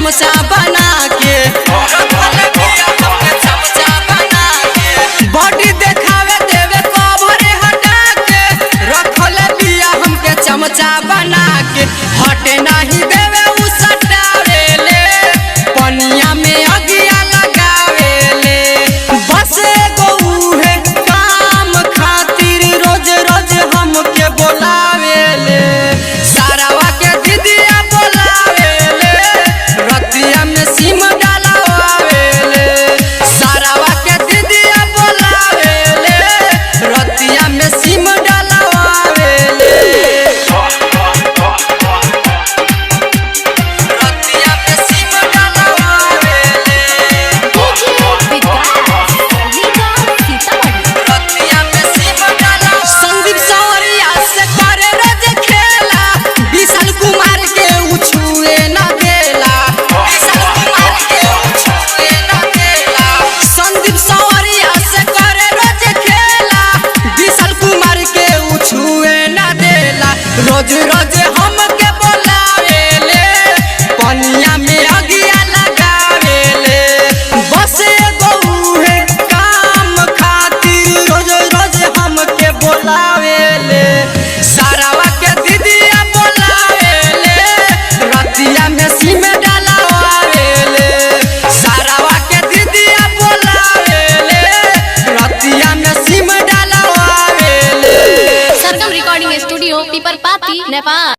चमचा बना के बॉडी देखावे देवे कवरे हटा के रखल बिया हमके चमचा बना के हटे नहीं देवे उ सटावे ले पनिया में अगिया लगावे ले बस एगो उहे काम खातिर रोज रोज हमके बोलावे ले सारावा के दीदिया बोलावे ले रतिया में सिम डालावे ले सारावा के दीदिया बोलावे ले रतिया में सिम डालावे ले रतिया में सिम डालावे ले रतिया में सिम डाला संदीप सवरिया से करे रोज खेला विशाल कुमार के उछुए न देला विशाल कुमार के उछुए न देला संदीप सवरिया से करे रोज खेला विशाल कुमार के उछुए न देला रोज रोज हमके